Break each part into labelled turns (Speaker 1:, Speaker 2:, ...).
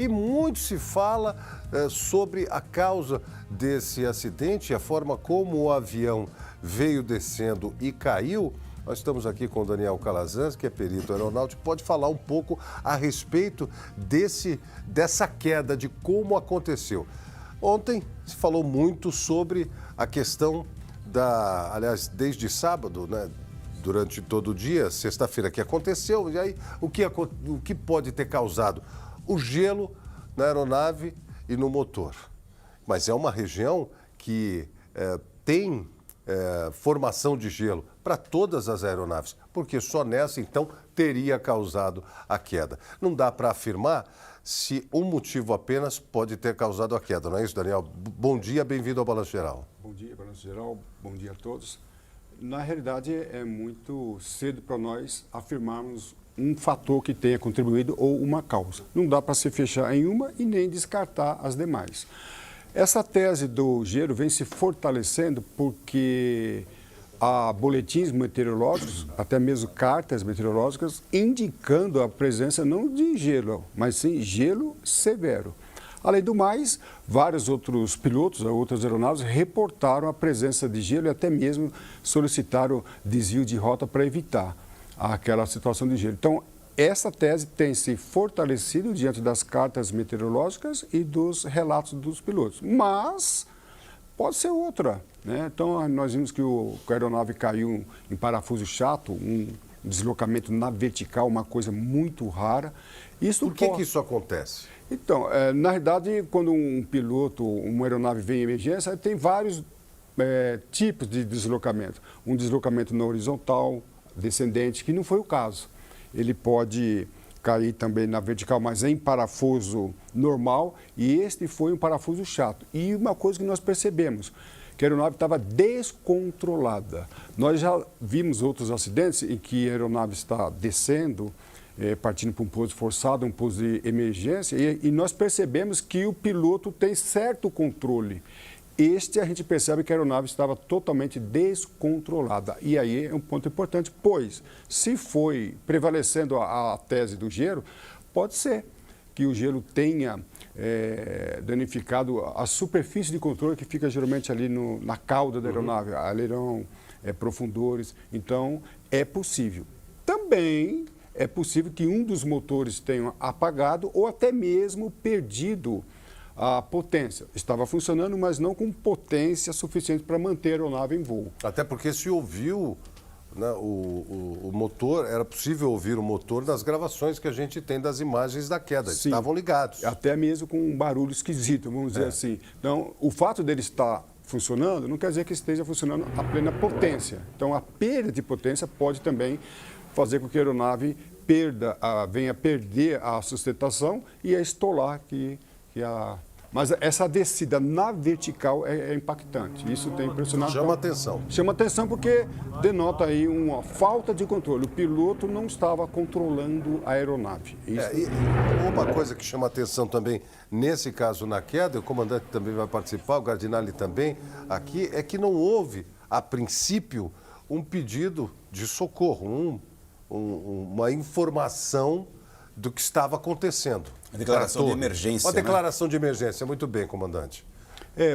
Speaker 1: E muito se fala sobre a causa desse acidente, a forma como o avião veio descendo e caiu. Nós estamos aqui com o Daniel Calazans, que é perito aeronáutico, pode falar um pouco a respeito dessa queda, de como aconteceu. Ontem se falou muito sobre a questão aliás, desde sábado, né? Durante todo o dia, sexta-feira que aconteceu, e aí o que pode ter causado? O gelo na aeronave e no motor. Mas é uma região que tem formação de gelo para todas as aeronaves, porque só nessa, então, teria causado a queda. Não dá para afirmar se um motivo apenas pode ter causado a queda, não é isso, Daniel? Bom dia, bem-vindo ao Balanço Geral.
Speaker 2: Bom dia, Balanço Geral. Bom dia a todos. Na realidade, é muito cedo para nós afirmarmos um fator que tenha contribuído ou uma causa. Não dá para se fechar em uma e nem descartar as demais. Essa tese do gelo vem se fortalecendo porque há boletins meteorológicos, até mesmo cartas meteorológicas, indicando a presença não de gelo, mas sim gelo severo. Além do mais, vários outros pilotos, outras aeronaves, reportaram a presença de gelo e até mesmo solicitaram desvio de rota para evitar aquela situação de gelo. Então, essa tese tem se fortalecido diante das cartas meteorológicas e dos relatos dos pilotos. Mas pode ser outra, né? Então, nós vimos que a aeronave caiu em parafuso chato, um deslocamento na vertical, uma coisa muito rara.
Speaker 1: Por que isso acontece?
Speaker 2: Então, na realidade, quando um piloto, uma aeronave vem em emergência, tem vários tipos de deslocamento. Um deslocamento na horizontal, descendente, que não foi o caso. Ele pode cair também na vertical, mas em parafuso normal, e este foi um parafuso chato. E uma coisa que nós percebemos, que a aeronave estava descontrolada. Nós já vimos outros acidentes em que a aeronave está descendo, partindo para um pouso forçado, um pouso de emergência, e nós percebemos que o piloto tem certo controle. A gente percebe que a aeronave estava totalmente descontrolada. E aí é um ponto importante, pois se foi prevalecendo a tese do gelo, pode ser que o gelo tenha danificado a superfície de controle que fica geralmente ali na cauda da aeronave, alerão, profundores. Então, é possível. Também é possível que um dos motores tenha apagado ou até mesmo perdido a potência. Estava funcionando, mas não com potência suficiente para manter a aeronave em voo.
Speaker 1: Até porque se ouviu, né, o motor, era possível ouvir o motor nas gravações que a gente tem das imagens da queda. Sim. Estavam ligados.
Speaker 2: Até mesmo com um barulho esquisito, vamos dizer assim. Então, o fato dele estar funcionando não quer dizer que esteja funcionando a plena potência. Então, a perda de potência pode também fazer com que a aeronave venha a perder a sustentação e a estolar Mas essa descida na vertical é impactante. Isso tem impressionado.
Speaker 1: Chama atenção.
Speaker 2: Chama atenção porque denota aí uma falta de controle. O piloto não estava controlando a aeronave.
Speaker 1: E uma coisa que chama atenção também, nesse caso na queda, o comandante também vai participar, o Gardinali também, aqui, é que não houve, a princípio, um pedido de socorro, uma informação do que estava acontecendo.
Speaker 3: Uma declaração de emergência.
Speaker 1: Uma declaração de emergência. Muito bem, comandante.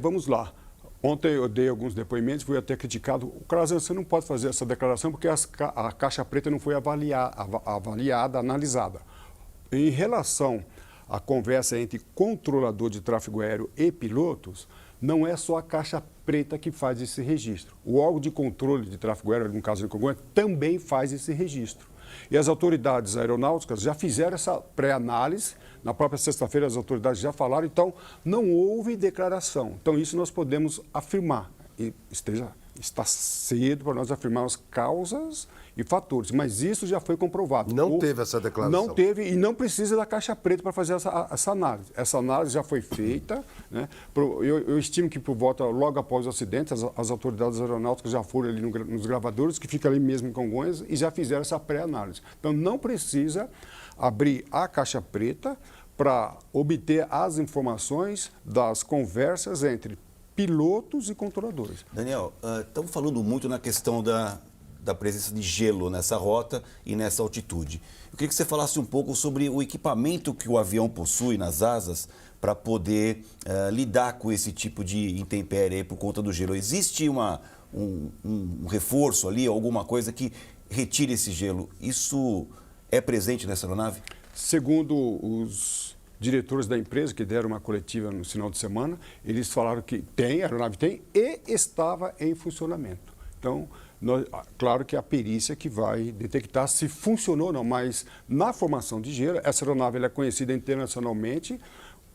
Speaker 2: Vamos lá. Ontem eu dei alguns depoimentos, fui até criticado. O Calazans, você não pode fazer essa declaração porque a caixa preta não foi avaliada, analisada. Em relação à conversa entre controlador de tráfego aéreo e pilotos, não é só a caixa preta que faz esse registro. O órgão de controle de tráfego aéreo, no caso do Congonhas, também faz esse registro. E as autoridades aeronáuticas já fizeram essa pré-análise. Na própria sexta-feira as autoridades já falaram, então não houve declaração. Então isso nós podemos afirmar. E está cedo para nós afirmarmos causas e fatores, mas isso já foi comprovado.
Speaker 1: Não teve essa declaração.
Speaker 2: Não teve e não precisa da caixa preta para fazer essa análise. Essa análise já foi feita, né? Eu estimo que por volta, logo após o acidente, as autoridades aeronáuticas já foram ali nos gravadores, que fica ali mesmo em Congonhas, e já fizeram essa pré-análise. Então não precisa abrir a caixa preta para obter as informações das conversas entre pilotos e controladores.
Speaker 3: Daniel, estamos falando muito na questão da presença de gelo nessa rota e nessa altitude. Eu queria que você falasse um pouco sobre o equipamento que o avião possui nas asas para poder lidar com esse tipo de intempérie aí por conta do gelo. Existe um reforço ali, alguma coisa que retire esse gelo? Isso é presente nessa aeronave?
Speaker 2: Segundo os diretores da empresa, que deram uma coletiva no final de semana, eles falaram que tem, a aeronave tem, e estava em funcionamento. Então, claro que a perícia que vai detectar se funcionou ou não, mas na formação de gelo, essa aeronave ela é conhecida internacionalmente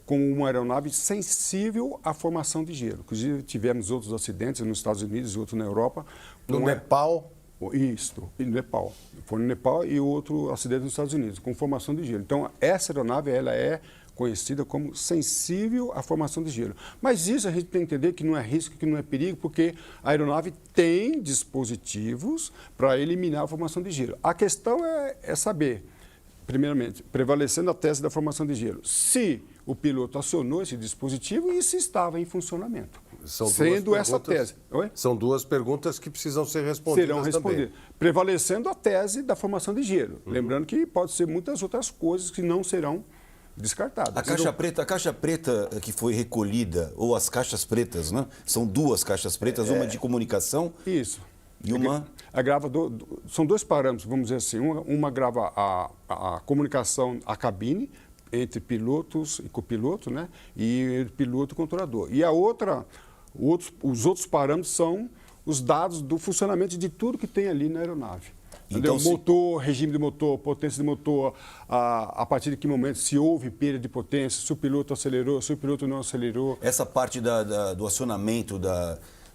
Speaker 2: como uma aeronave sensível à formação de gelo. Inclusive, tivemos outros acidentes nos Estados Unidos e outros na Europa.
Speaker 1: No Nepal?
Speaker 2: Isso, no Nepal. Foi no Nepal e outro acidente nos Estados Unidos, com formação de gelo. Então, essa aeronave ela é conhecida como sensível à formação de gelo. Mas isso a gente tem que entender que não é risco, que não é perigo, porque a aeronave tem dispositivos para eliminar a formação de gelo. A questão é saber, primeiramente, prevalecendo a tese da formação de gelo, se o piloto acionou esse dispositivo e se estava em funcionamento. Sendo essa tese. Oi?
Speaker 1: São duas perguntas que precisam ser respondidas
Speaker 2: serão respondidas. Prevalecendo a tese da formação de gelo. Lembrando que pode ser muitas outras coisas que não serão descartadas.
Speaker 3: A caixa preta que foi recolhida, ou as caixas pretas, né? São duas caixas pretas, uma de comunicação.
Speaker 2: Isso.
Speaker 3: E uma...
Speaker 2: São dois parâmetros, vamos dizer assim. Uma grava a comunicação, a cabine, entre pilotos e copiloto, né? E piloto e controlador. E a outra, os outros parâmetros são os dados do funcionamento de tudo que tem ali na aeronave. Então, motor, regime de motor, potência de motor, a partir de que momento, se houve perda de potência, se o piloto acelerou, se o piloto não acelerou.
Speaker 3: Essa parte do acionamento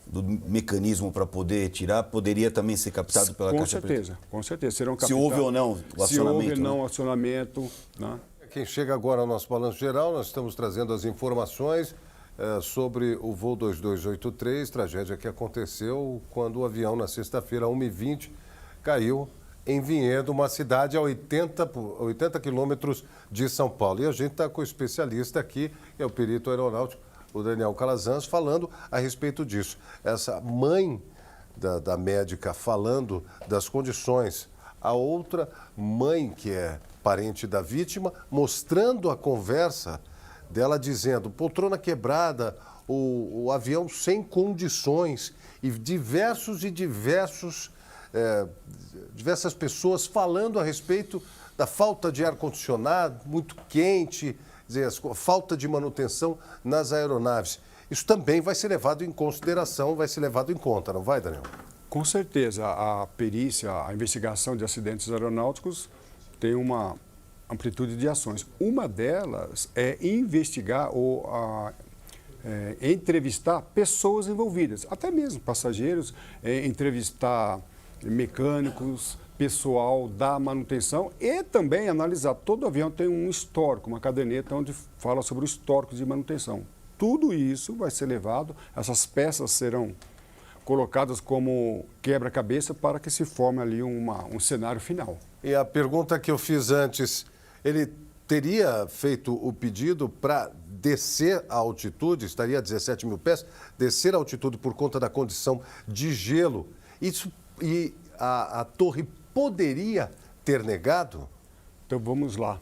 Speaker 3: do mecanismo para poder tirar poderia também ser captado pela caixa preta?
Speaker 2: Com certeza. Serão captados.
Speaker 3: Se houve ou não o acionamento.
Speaker 2: Se houve ou não
Speaker 3: né?
Speaker 2: acionamento. Né?
Speaker 1: Quem chega agora ao nosso balanço geral, nós estamos trazendo as informações sobre o voo 2283, tragédia que aconteceu quando o avião, na sexta-feira, às 1h20, caiu em Vinhedo, uma cidade a 80 quilômetros de São Paulo. E a gente está com o especialista aqui, que é o perito aeronáutico, o Daniel Calazans, falando a respeito disso. Essa mãe da médica falando das condições, a outra mãe, que é parente da vítima, mostrando a conversa dela, dizendo: poltrona quebrada, o avião sem condições, e diversas pessoas falando a respeito da falta de ar-condicionado, muito quente, dizer, a falta de manutenção nas aeronaves. Isso também vai ser levado em consideração, vai ser levado em conta, não vai, Daniel? Com
Speaker 2: certeza. A perícia, a investigação de acidentes aeronáuticos tem uma amplitude de ações. Uma delas é investigar ou entrevistar pessoas envolvidas, até mesmo passageiros, entrevistar mecânicos, pessoal da manutenção e também analisar. Todo avião tem um histórico, uma caderneta onde fala sobre o histórico de manutenção. Tudo isso vai ser levado, essas peças serão colocadas como quebra-cabeça para que se forme ali um cenário final.
Speaker 1: E a pergunta que eu fiz antes, ele teria feito o pedido para descer a altitude, estaria a 17 mil pés, descer a altitude por conta da condição de gelo. E a torre poderia ter negado?
Speaker 2: Então vamos lá.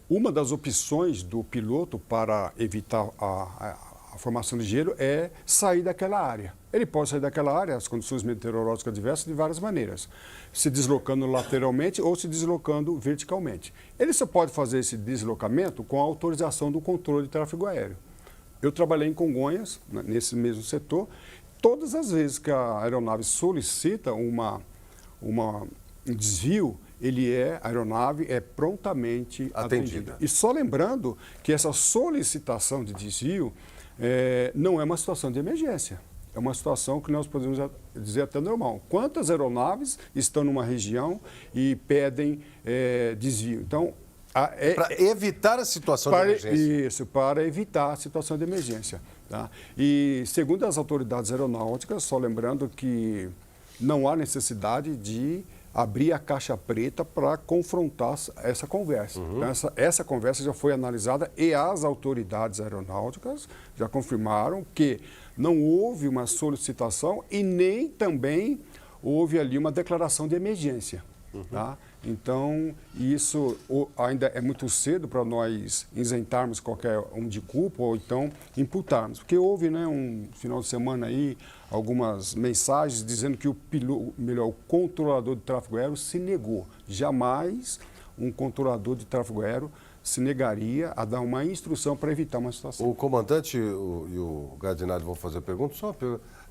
Speaker 2: Uma das opções do piloto para evitar a formação de gelo é sair daquela área. Ele pode sair daquela área, as condições meteorológicas adversas, de várias maneiras. Se deslocando lateralmente ou se deslocando verticalmente. Ele só pode fazer esse deslocamento com a autorização do controle de tráfego aéreo. Eu trabalhei em Congonhas, nesse mesmo setor. Todas as vezes que a aeronave solicita um desvio, a aeronave é prontamente atendida. E só lembrando que essa solicitação de desvio não é uma situação de emergência. É uma situação que nós podemos dizer até normal. Quantas aeronaves estão numa região e pedem desvio? Então,
Speaker 1: para evitar a situação de emergência.
Speaker 2: Isso, para evitar a situação de emergência. Tá? E segundo as autoridades aeronáuticas, só lembrando que não há necessidade de abrir a caixa preta para confrontar essa conversa.
Speaker 1: Uhum.
Speaker 2: Então, essa conversa já foi analisada e as autoridades aeronáuticas já confirmaram que não houve uma solicitação e nem também houve ali uma declaração de emergência. Uhum. Tá? Então, isso ainda é muito cedo para nós isentarmos qualquer um de culpa ou então imputarmos. Porque houve, né, um final de semana aí, algumas mensagens dizendo que o controlador de tráfego aéreo se negou. Jamais um controlador de tráfego aéreo se negaria a dar uma instrução para evitar uma situação.
Speaker 1: O comandante e o Gardinari vão fazer perguntas. Só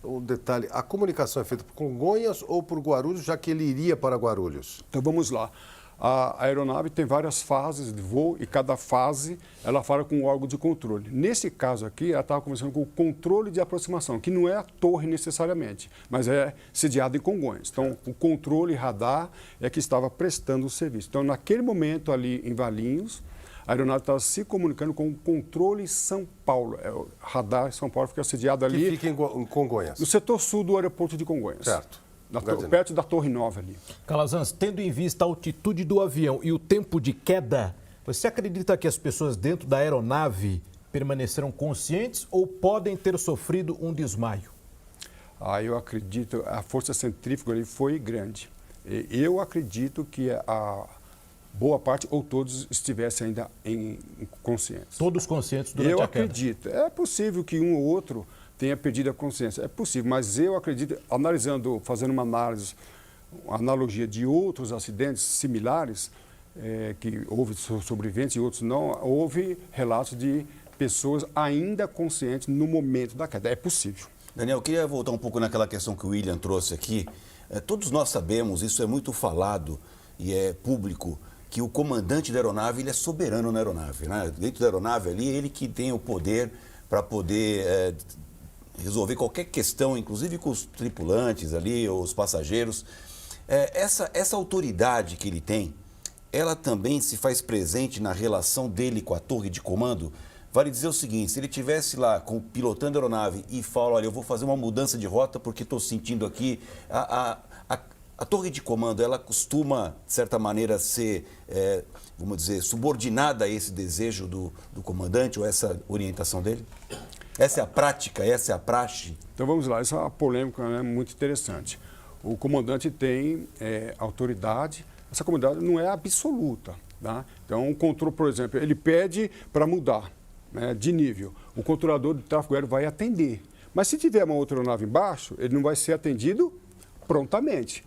Speaker 1: um detalhe, a comunicação é feita por Congonhas ou por Guarulhos, já que ele iria para Guarulhos?
Speaker 2: Então vamos lá. A aeronave tem várias fases de voo e cada fase ela fala com um órgão de controle. Nesse caso aqui, ela estava conversando com o controle de aproximação, que não é a torre necessariamente, mas é sediado em Congonhas. Então, o controle radar é que estava prestando o serviço. Então, naquele momento ali em Valinhos, a aeronave estava se comunicando com o controle São Paulo. O radar São Paulo fica sediado ali...
Speaker 1: Que fica em Congonhas.
Speaker 2: No setor sul do aeroporto de Congonhas.
Speaker 1: Certo.
Speaker 2: Perto da Torre Nova ali.
Speaker 4: Calazans, tendo em vista a altitude do avião e o tempo de queda, você acredita que as pessoas dentro da aeronave permaneceram conscientes ou podem ter sofrido um desmaio?
Speaker 2: Eu acredito, a força centrífuga ali foi grande. Eu acredito que a boa parte ou todos estivessem ainda conscientes.
Speaker 4: Todos conscientes durante a queda?
Speaker 2: Eu acredito. É possível que um ou outro tenha perdido a consciência. É possível, mas eu acredito, fazendo uma analogia de outros acidentes similares, que houve sobreviventes e outros não, houve relatos de pessoas ainda conscientes no momento da queda. É possível.
Speaker 3: Daniel, eu queria voltar um pouco naquela questão que o William trouxe aqui. Todos nós sabemos, isso é muito falado e é público, que o comandante da aeronave ele é soberano na aeronave. Né? Dentro da aeronave ali, ele que tem o poder para poder resolver qualquer questão, inclusive com os tripulantes ali, os passageiros. Essa autoridade que ele tem, ela também se faz presente na relação dele com a torre de comando. Vale dizer o seguinte, se ele estivesse lá pilotando a aeronave e fala, olha, eu vou fazer uma mudança de rota porque estou sentindo aqui... A torre de comando, ela costuma, de certa maneira, ser, vamos dizer, subordinada a esse desejo do comandante ou essa orientação dele? Essa é a prática, essa é a praxe?
Speaker 2: Então vamos lá, essa é uma polêmica, né, muito interessante. O comandante tem autoridade, essa comunidade não é absoluta. Tá? Então, o controle, por exemplo, ele pede para mudar, né, de nível. O controlador de tráfego aéreo vai atender. Mas se tiver uma outra aeronave embaixo, ele não vai ser atendido prontamente.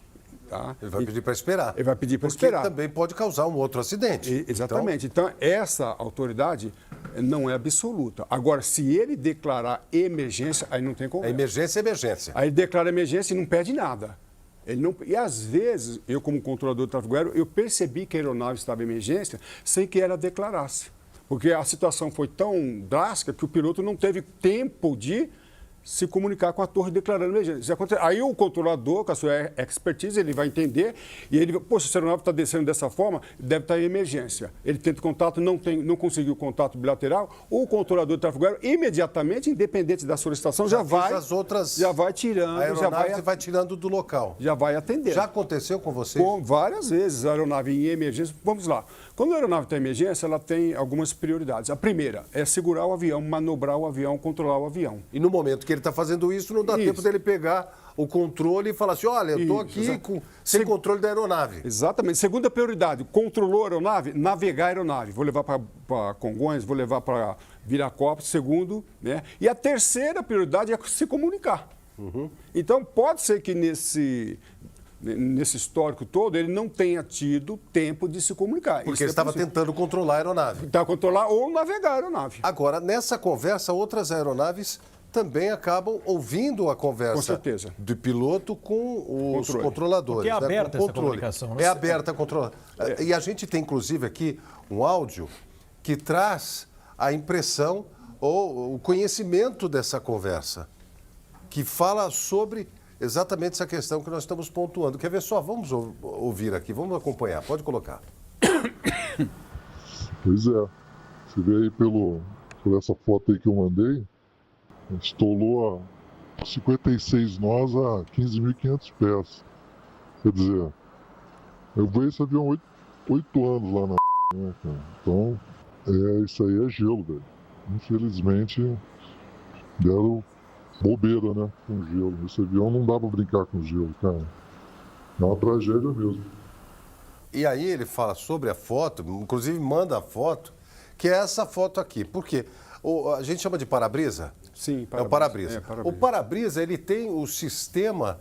Speaker 2: Tá?
Speaker 1: Ele vai pedir para esperar.
Speaker 2: Ele vai pedir para esperar.
Speaker 1: Porque também pode causar um outro acidente.
Speaker 2: Exatamente. Então, essa autoridade não é absoluta. Agora, se ele declarar emergência, aí não tem conversa.
Speaker 1: A emergência é emergência.
Speaker 2: Aí ele declara emergência e não pede nada. E às vezes, eu como controlador de tráfego aéreo, eu percebi que a aeronave estava em emergência sem que ela declarasse. Porque a situação foi tão drástica que o piloto não teve tempo de se comunicar com a torre declarando emergência. Aí o controlador, com a sua expertise, ele vai entender e ele, poxa, se a aeronave está descendo dessa forma, deve estar em emergência. Ele tenta contato, não conseguiu contato bilateral, o controlador de tráfego aéreo, imediatamente, independente da solicitação, já vai tirando.
Speaker 1: A aeronave vai tirando do local.
Speaker 2: Já vai atender.
Speaker 1: Já aconteceu com vocês?
Speaker 2: Várias vezes a aeronave em emergência. Vamos lá. Quando a aeronave está em emergência, ela tem algumas prioridades. A primeira é segurar o avião, manobrar o avião, controlar o avião.
Speaker 1: E no momento que ele está fazendo isso, não dá tempo dele pegar o controle e falar assim, olha, eu estou aqui sem controle da aeronave.
Speaker 2: Exatamente. Segunda prioridade, controlou a aeronave, navegar a aeronave. Vou levar para Congonhas, vou levar para Viracopos, segundo. Né? E a terceira prioridade é se comunicar. Então, pode ser que nesse histórico todo, ele não tenha tido tempo de se comunicar.
Speaker 1: Porque ele estava tentando controlar a aeronave.
Speaker 2: Tentar controlar ou navegar a aeronave.
Speaker 1: Agora, nessa conversa, outras aeronaves também acabam ouvindo a conversa do piloto com os controladores.
Speaker 4: Porque é aberta essa comunicação.
Speaker 1: É aberta a controlar. E a gente tem, inclusive, aqui um áudio que traz a impressão ou o conhecimento dessa conversa, que fala sobre exatamente essa questão que nós estamos pontuando. Quer ver só? Vamos ouvir aqui, vamos acompanhar. Pode colocar.
Speaker 5: Pois é. Você vê aí por essa foto aí que eu mandei, estolou a 56 nós a 15.500 pés. Quer dizer, eu vi esse avião 8 anos lá na né, cara? Então, isso aí é gelo, velho. Infelizmente, deram bobeira, né, com gelo. Esse avião não dá pra brincar com gelo, cara. É uma tragédia mesmo.
Speaker 1: E aí ele fala sobre a foto, inclusive manda a foto, que é essa foto aqui. Por quê? A gente chama de para-brisa?
Speaker 2: Sim,
Speaker 1: É o para-brisa.
Speaker 2: para-brisa.
Speaker 1: O para-brisa, ele tem o sistema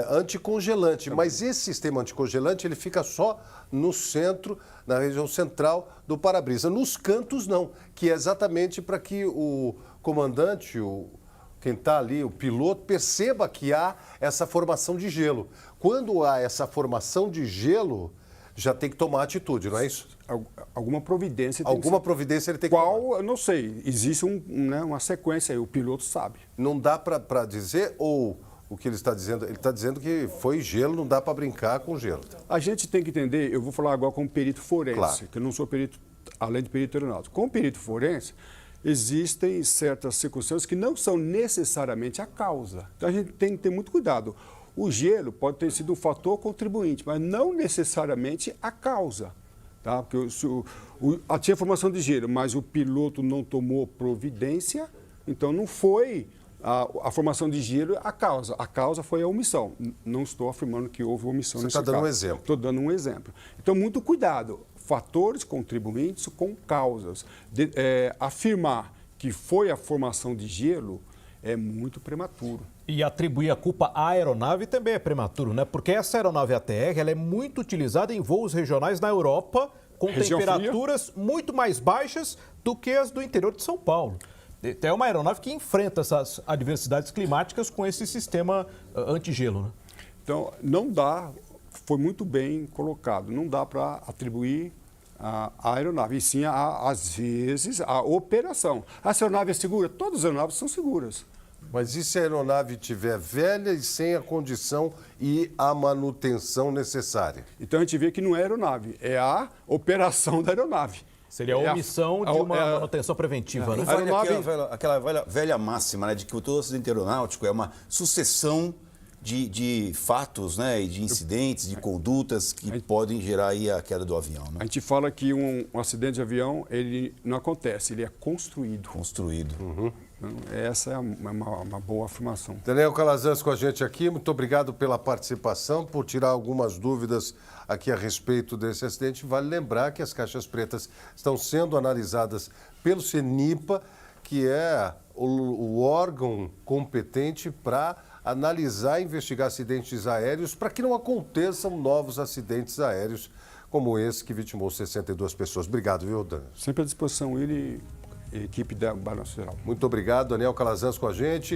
Speaker 1: anticongelante, mas esse sistema anticongelante, ele fica só no centro, na região central do para-brisa. Nos cantos, não, que é exatamente para que o comandante, quem está ali, o piloto, perceba que há essa formação de gelo. Quando há essa formação de gelo, já tem que tomar atitude, não é isso?
Speaker 2: Alguma providência tem
Speaker 1: Alguma
Speaker 2: que ser.
Speaker 1: providência ele tem que tomar.
Speaker 2: Qual, eu não sei. Existe uma sequência aí, o piloto sabe.
Speaker 1: Não dá para dizer, ou o que ele está dizendo? Ele está dizendo que foi gelo, não dá para brincar com gelo.
Speaker 2: A gente tem que entender, eu vou falar agora como perito forense,
Speaker 1: Claro.
Speaker 2: que eu não sou perito, além de perito aeronáutico. Como perito forense, existem certas circunstâncias que não são necessariamente a causa. Então a gente tem que ter muito cuidado. O gelo pode ter sido um fator contribuinte, mas não necessariamente a causa. Tá? Porque tinha formação de gelo, mas o piloto não tomou providência, então não foi a formação de gelo a causa. A causa foi a omissão. Não estou afirmando que houve omissão
Speaker 1: Você
Speaker 2: nesse
Speaker 1: está
Speaker 2: caso.
Speaker 1: dando um exemplo.
Speaker 2: Estou dando um exemplo. Então, muito cuidado. Fatores contribuintes com causas. Afirmar que foi a formação de gelo é muito prematuro.
Speaker 4: E atribuir a culpa à aeronave também é prematuro, né? Porque essa aeronave ATR ela é muito utilizada em voos regionais na Europa, com
Speaker 2: Região
Speaker 4: temperaturas muito mais baixas do que as do interior de São Paulo. É uma aeronave que enfrenta essas adversidades climáticas com esse sistema antigelo, né?
Speaker 2: Então, não dá, foi muito bem colocado, não dá para atribuir a aeronave, e sim, às vezes, a operação. Essa aeronave é segura? Todas as aeronaves são seguras.
Speaker 1: Mas e se a aeronave estiver velha e sem a condição e a manutenção necessária?
Speaker 2: Então, a gente vê que não é aeronave, é a operação da aeronave.
Speaker 4: Seria a omissão de uma manutenção preventiva, né?
Speaker 3: Não vale
Speaker 2: Aeronave-
Speaker 3: aquela velha máxima, né, de que todo acidente aeronáutico é uma sucessão de fatos, né, e de incidentes, de condutas que podem gerar aí a queda do avião,
Speaker 2: A
Speaker 3: né?
Speaker 2: gente fala que um acidente de avião, ele não acontece, ele é construído.
Speaker 3: Construído.
Speaker 2: Então, essa é uma boa afirmação.
Speaker 1: Daniel Calazans com a gente aqui, muito obrigado pela participação, por tirar algumas dúvidas aqui a respeito desse acidente. Vale lembrar que as caixas pretas estão sendo analisadas pelo CENIPA, que é o órgão competente para analisar e investigar acidentes aéreos, para que não aconteçam novos acidentes aéreos como esse que vitimou 62 pessoas. Obrigado, viu, Dan?
Speaker 2: Sempre à disposição ele e a equipe da Balanço Geral.
Speaker 1: Muito obrigado, Daniel Calazans com a gente.